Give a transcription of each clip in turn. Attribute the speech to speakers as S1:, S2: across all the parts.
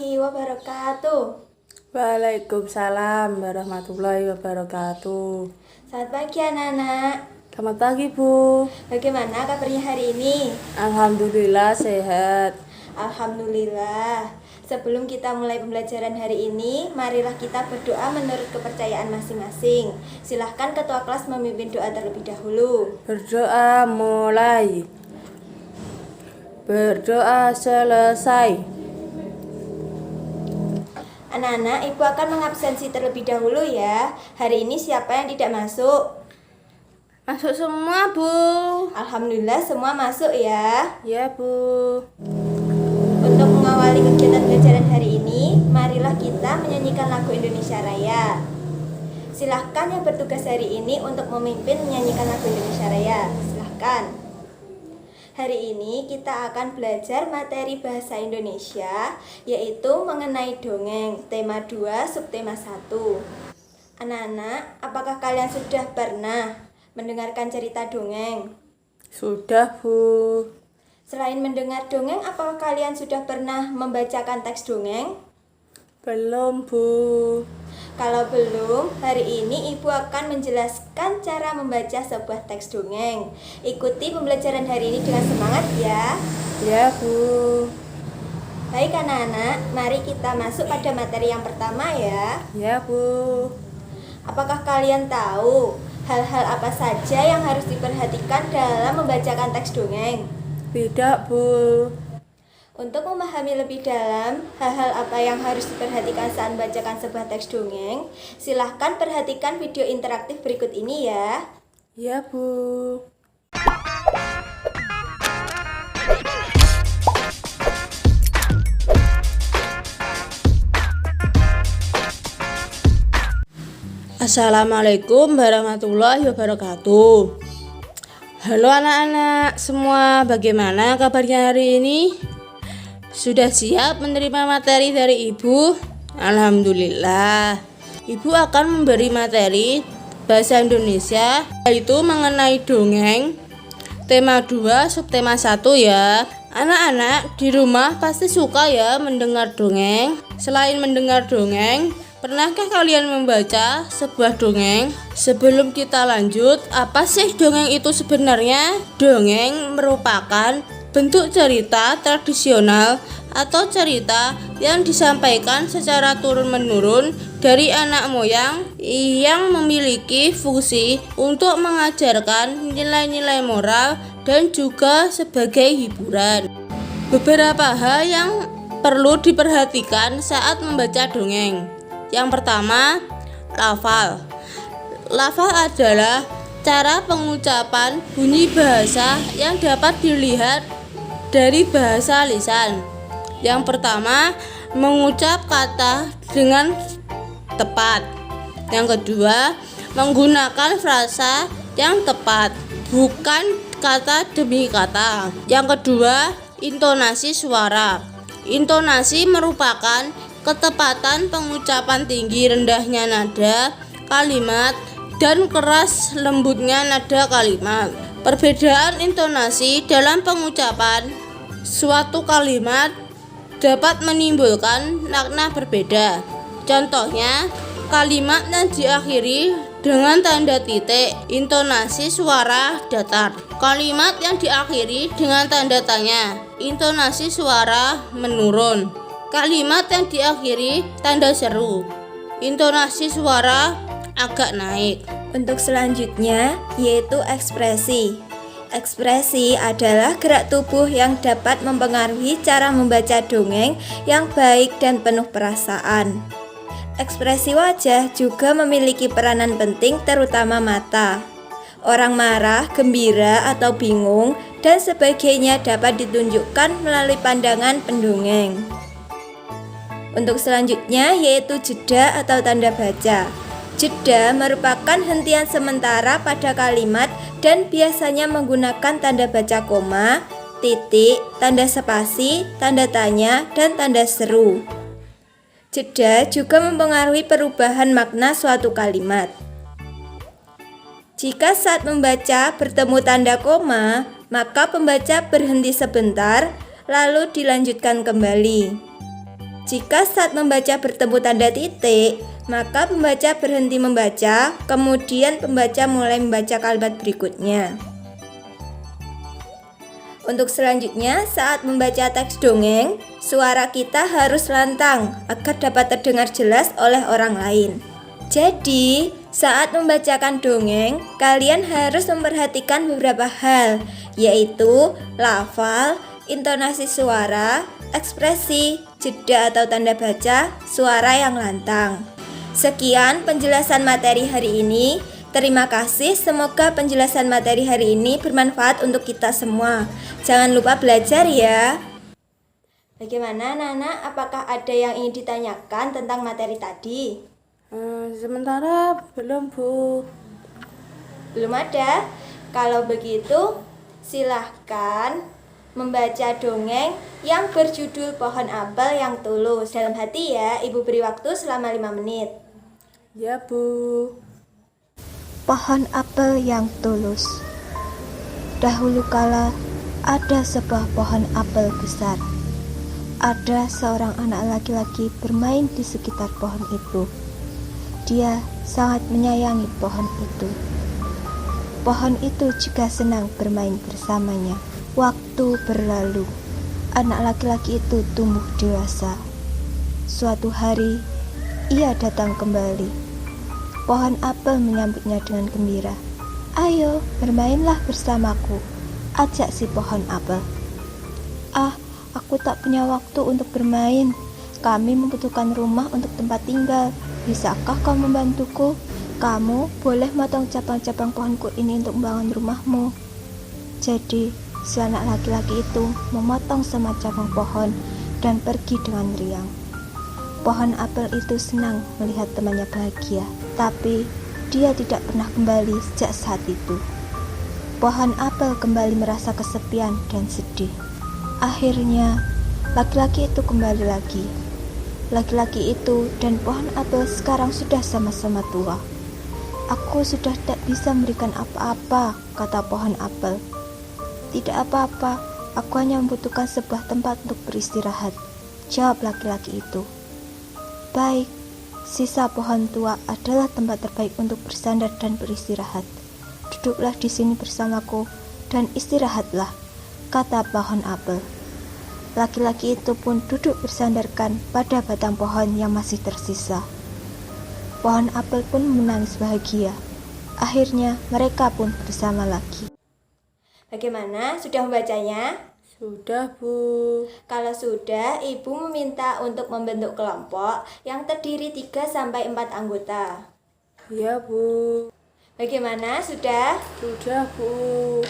S1: warahmatullahi wabarakatuh.
S2: Waalaikumsalam warahmatullahi wabarakatuh.
S1: Selamat pagi anak-anak.
S2: Selamat pagi Bu.
S1: Bagaimana kabarnya hari ini?
S2: Alhamdulillah sehat.
S1: Alhamdulillah. Sebelum kita mulai pembelajaran hari ini, marilah kita berdoa menurut kepercayaan masing-masing. Silahkan ketua kelas memimpin doa terlebih dahulu.
S2: Berdoa mulai. Berdoa selesai.
S1: Anak-anak, Ibu akan mengabsensi terlebih dahulu ya. Hari ini siapa yang tidak masuk?
S2: Masuk semua Bu.
S1: Alhamdulillah semua masuk ya.
S2: Ya Bu.
S1: Untuk mengawali kegiatan pembelajaran hari ini, marilah kita menyanyikan lagu Indonesia Raya. Silahkan yang bertugas hari ini untuk memimpin menyanyikan lagu Indonesia Raya. Silahkan. Hari ini kita akan belajar materi bahasa Indonesia, yaitu mengenai dongeng, tema 2, subtema 1. Anak-anak, apakah kalian sudah pernah mendengarkan cerita dongeng?
S2: Sudah Bu.
S1: Selain mendengar dongeng, apakah kalian sudah pernah membacakan teks dongeng?
S2: Belum Bu.
S1: Kalau belum, hari ini Ibu akan menjelaskan cara membaca sebuah teks dongeng. Ikuti pembelajaran hari ini dengan semangat ya.
S2: Ya Bu.
S1: Baik anak-anak, mari kita masuk pada materi yang pertama ya.
S2: Ya Bu.
S1: Apakah kalian tahu hal-hal apa saja yang harus diperhatikan dalam membacakan teks dongeng?
S2: Tidak Bu.
S1: Untuk memahami lebih dalam hal-hal apa yang harus diperhatikan saat membacakan sebuah teks dongeng, silahkan perhatikan video interaktif berikut ini ya.
S2: Ya Bu. Assalamualaikum warahmatullahi wabarakatuh. Halo anak-anak semua, bagaimana kabarnya hari ini? Sudah siap menerima materi dari Ibu? Alhamdulillah. Ibu akan memberi materi bahasa Indonesia, yaitu mengenai dongeng, tema 2, subtema 1 ya. Anak-anak di rumah pasti suka ya mendengar dongeng. Selain mendengar dongeng, pernahkah kalian membaca sebuah dongeng? Sebelum kita lanjut, apa sih dongeng itu sebenarnya? Dongeng merupakan bentuk cerita tradisional atau cerita yang disampaikan secara turun-menurun dari anak moyang yang memiliki fungsi untuk mengajarkan nilai-nilai moral dan juga sebagai hiburan. Beberapa hal yang perlu diperhatikan saat membaca dongeng. Yang pertama, lafal. Lafal adalah cara pengucapan bunyi bahasa yang dapat dilihat dari bahasa lisan. Yang pertama, mengucap kata dengan tepat. Yang kedua, menggunakan frasa yang tepat, bukan kata demi kata. Yang kedua, intonasi suara. Intonasi merupakan ketepatan pengucapan tinggi rendahnya nada kalimat dan keras lembutnya nada kalimat. Perbedaan intonasi dalam pengucapan suatu kalimat dapat menimbulkan makna berbeda. Contohnya, kalimat yang diakhiri dengan tanda titik, intonasi suara datar. Kalimat yang diakhiri dengan tanda tanya, intonasi suara menurun. Kalimat yang diakhiri tanda seru, intonasi suara agak naik.
S1: Untuk selanjutnya yaitu ekspresi. Ekspresi adalah gerak tubuh yang dapat mempengaruhi cara membaca dongeng yang baik dan penuh perasaan. Ekspresi wajah juga memiliki peranan penting, terutama mata. Orang marah, gembira, atau bingung dan sebagainya dapat ditunjukkan melalui pandangan pendongeng. Untuk selanjutnya yaitu jeda atau tanda baca. Jeda merupakan hentian sementara pada kalimat dan biasanya menggunakan tanda baca koma, titik, tanda spasi, tanda tanya, dan tanda seru. Jeda juga mempengaruhi perubahan makna suatu kalimat. Jika saat membaca bertemu tanda koma, maka pembaca berhenti sebentar, lalu dilanjutkan kembali. Jika saat membaca bertemu tanda titik, maka pembaca berhenti membaca, kemudian pembaca mulai membaca kalimat berikutnya. Untuk selanjutnya, saat membaca teks dongeng, suara kita harus lantang agar dapat terdengar jelas oleh orang lain. Jadi, saat membacakan dongeng, kalian harus memperhatikan beberapa hal, yaitu lafal, intonasi suara, ekspresi, jeda atau tanda baca, suara yang lantang. Sekian penjelasan materi hari ini. Terima kasih, semoga penjelasan materi hari ini bermanfaat untuk kita semua. Jangan lupa belajar ya. Bagaimana Nana, apakah ada yang ingin ditanyakan tentang materi tadi?
S2: Sementara belum, Bu.
S1: Belum ada? Kalau begitu, silahkan membaca dongeng yang berjudul Pohon Apel yang Tulus. Dalam hati ya, Ibu beri waktu selama 5 menit.
S2: Ya, Bu.
S1: Pohon apel yang tulus. Dahulu kala ada sebuah pohon apel besar. Ada seorang anak laki-laki bermain di sekitar pohon itu. Dia sangat menyayangi pohon itu. Pohon itu juga senang bermain bersamanya. Waktu berlalu, anak laki-laki itu tumbuh dewasa. Suatu hari, ia datang kembali. Pohon apel menyambutnya dengan gembira. "Ayo, bermainlah bersamaku," ajak si pohon apel. "Ah, aku tak punya waktu untuk bermain. Kami membutuhkan rumah untuk tempat tinggal. Bisakah kau membantuku? Kamu boleh motong cabang-cabang pohonku ini untuk membangun rumahmu." Jadi, si anak laki-laki itu memotong semua cabang pohon dan pergi dengan riang. Pohon apel itu senang melihat temannya bahagia, tapi dia tidak pernah kembali sejak saat itu. Pohon apel kembali merasa kesepian dan sedih. Akhirnya, laki-laki itu kembali lagi. Laki-laki itu dan pohon apel sekarang sudah sama-sama tua. "Aku sudah tak bisa memberikan apa-apa," kata pohon apel. "Tidak apa-apa, aku hanya membutuhkan sebuah tempat untuk beristirahat," jawab laki-laki itu. "Baik, sisa pohon tua adalah tempat terbaik untuk bersandar dan beristirahat. Duduklah di sini bersamaku dan istirahatlah," kata pohon apel. Laki-laki itu pun duduk bersandarkan pada batang pohon yang masih tersisa. Pohon apel pun menangis bahagia. Akhirnya mereka pun bersama lagi. Bagaimana? Sudah membacanya?
S2: Sudah, Bu.
S1: Kalau sudah, Ibu meminta untuk membentuk kelompok yang terdiri 3-4 anggota.
S2: Ya, Bu.
S1: Bagaimana? Sudah?
S2: Sudah, Bu.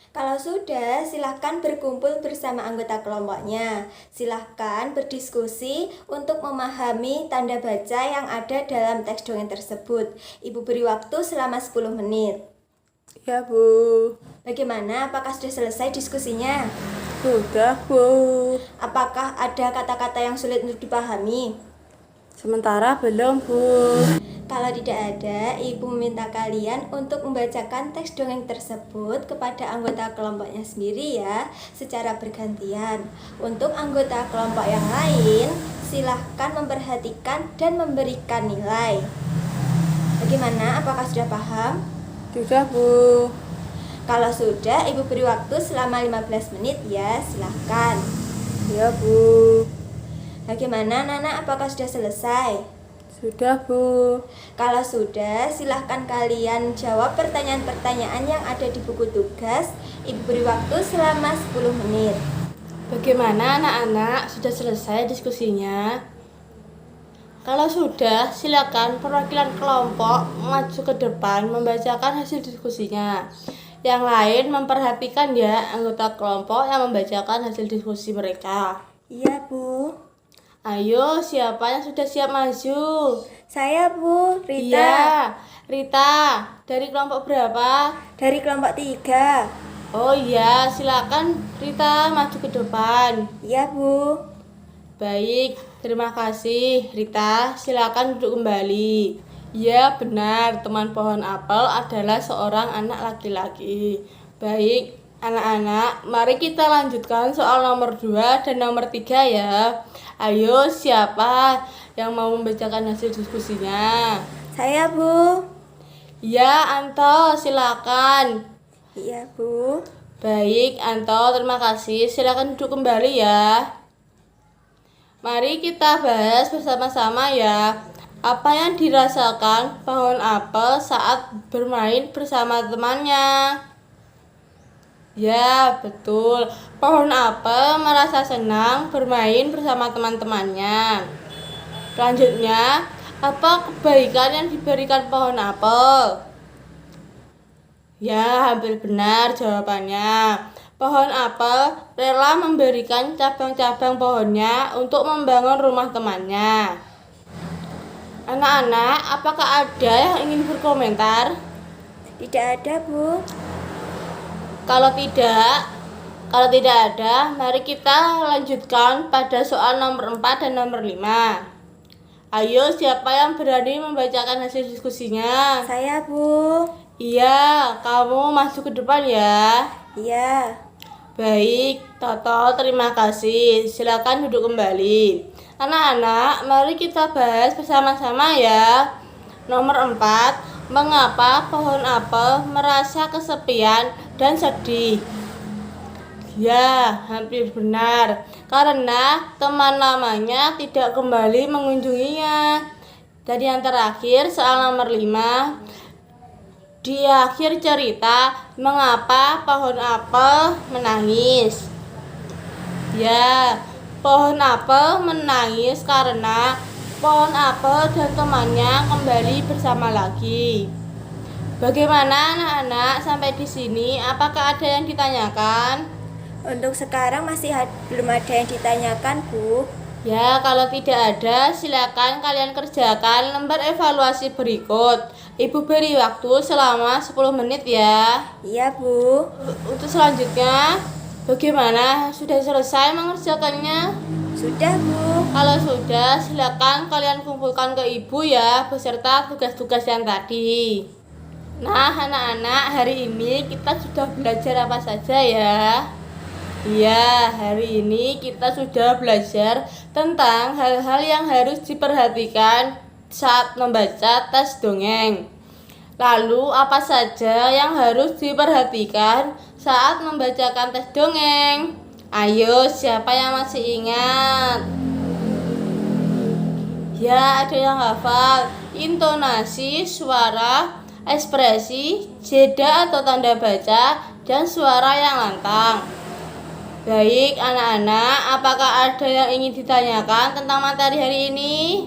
S1: Kalau sudah, silahkan berkumpul bersama anggota kelompoknya. Silahkan berdiskusi untuk memahami tanda baca yang ada dalam teks dongeng tersebut. Ibu beri waktu selama 10 menit.
S2: Ya, Bu.
S1: Bagaimana? Apakah sudah selesai diskusinya?
S2: Sudah, Bu.
S1: Apakah ada kata-kata yang sulit untuk dipahami?
S2: Sementara belum, Bu.
S1: Kalau tidak ada, Ibu meminta kalian untuk membacakan teks dongeng tersebut kepada anggota kelompoknya sendiri ya, secara bergantian. Untuk anggota kelompok yang lain, silahkan memperhatikan dan memberikan nilai. Bagaimana? Apakah sudah paham?
S2: Sudah, Bu.
S1: Kalau sudah, Ibu beri waktu selama 15 menit ya, silahkan.
S2: Ya, Bu.
S1: Bagaimana, Nana? Apakah sudah selesai?
S2: Sudah, Bu.
S1: Kalau sudah, silahkan kalian jawab pertanyaan-pertanyaan yang ada di buku tugas. Ibu beri waktu selama 10 menit.
S2: Bagaimana anak-anak? Sudah selesai diskusinya? Kalau sudah, silakan perwakilan kelompok maju ke depan membacakan hasil diskusinya. Yang lain memperhatikan ya anggota kelompok yang membacakan hasil diskusi mereka.
S1: Iya, Bu.
S2: Ayo, siapa yang sudah siap maju?
S1: Saya, Bu, Rita.
S2: Iya, Rita. Dari kelompok berapa?
S1: Dari kelompok 3.
S2: Oh iya, silakan Rita maju ke depan.
S1: Iya, Bu.
S2: Baik, terima kasih Rita. Silakan duduk kembali. Ya, benar, teman pohon apel adalah seorang anak laki-laki. Baik, Anak-anak, mari kita lanjutkan soal nomor 2 dan nomor 3 ya. Ayo, siapa yang mau membacakan hasil diskusinya?
S1: Saya, Bu.
S2: Ya, Anto, silakan.
S1: Iya, Bu.
S2: Baik, Anto, terima kasih. Silakan duduk kembali ya. Mari kita bahas bersama-sama ya. Apa yang dirasakan pohon apel saat bermain bersama temannya? Ya, betul. Pohon apel merasa senang bermain bersama teman-temannya. Selanjutnya, apa kebaikan yang diberikan pohon apel? Ya, hampir benar jawabannya. Pohon apel rela memberikan cabang-cabang pohonnya untuk membangun rumah temannya. Anak-anak, apakah ada yang ingin berkomentar?
S1: Tidak ada, Bu.
S2: Kalau tidak ada, mari kita lanjutkan pada soal nomor 4 dan nomor 5. Ayo, siapa yang berani membacakan hasil diskusinya?
S1: Saya, Bu.
S2: Iya, kamu masuk ke depan ya.
S1: Iya.
S2: Baik, Toto, terima kasih. Silakan duduk kembali. Anak-anak, mari kita bahas bersama-sama ya. Nomor 4. Mengapa pohon apel merasa kesepian dan sedih? Ya, hampir benar. Karena teman lamanya tidak kembali mengunjunginya. Dan yang terakhir, soal nomor 5. Di akhir cerita, mengapa pohon apel menangis? Ya, pohon apel menangis karena pohon apel dan temannya kembali bersama lagi. Bagaimana anak-anak sampai di sini? Apakah ada yang ditanyakan?
S1: Untuk sekarang masih belum ada yang ditanyakan, Bu.
S2: Ya, kalau tidak ada, silakan kalian kerjakan lembar evaluasi berikut. Ibu beri waktu selama 10 menit ya.
S1: Iya, Bu.
S2: Untuk selanjutnya, bagaimana? Sudah selesai mengerjakannya?
S1: Sudah, Bu.
S2: Kalau sudah, silakan kalian kumpulkan ke ibu ya, beserta tugas-tugas yang tadi. Nah, anak-anak, hari ini kita sudah belajar apa saja ya? Iya, hari ini kita sudah belajar tentang hal-hal yang harus diperhatikan saat membaca tes dongeng. Lalu, apa saja yang harus diperhatikan saat membacakan tes dongeng? Ayo, siapa yang masih ingat? Ya, ada yang hafal. Intonasi, suara, ekspresi, jeda atau tanda baca, dan suara yang lantang. Baik, anak-anak, apakah ada yang ingin ditanyakan tentang materi hari ini?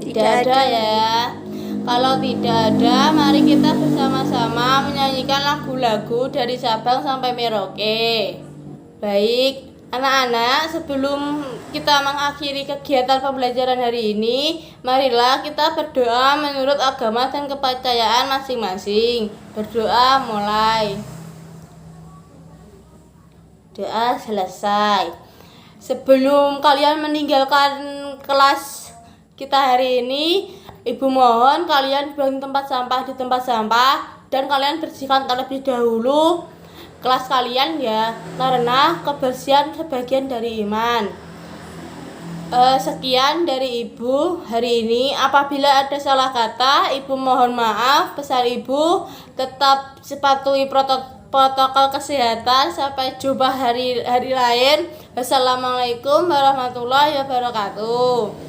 S2: Tidak ada ya. Kalau tidak ada, mari kita bersama-sama menyanyikan lagu-lagu dari Sabang sampai Merauke. Baik, anak-anak, sebelum kita mengakhiri kegiatan pembelajaran hari ini, marilah kita berdoa menurut agama dan kepercayaan masing-masing. Berdoa mulai. Doa selesai. Sebelum kalian meninggalkan kelas kita hari ini, Ibu mohon kalian buang tempat sampah di tempat sampah dan kalian bersihkan terlebih dahulu kelas kalian ya, karena kebersihan sebagian dari iman. Sekian dari Ibu hari ini. Apabila ada salah kata, Ibu mohon maaf. Pesan Ibu, tetap patuhi protokol kesehatan. Sampai jumpa hari lain. Wassalamualaikum warahmatullahi wabarakatuh.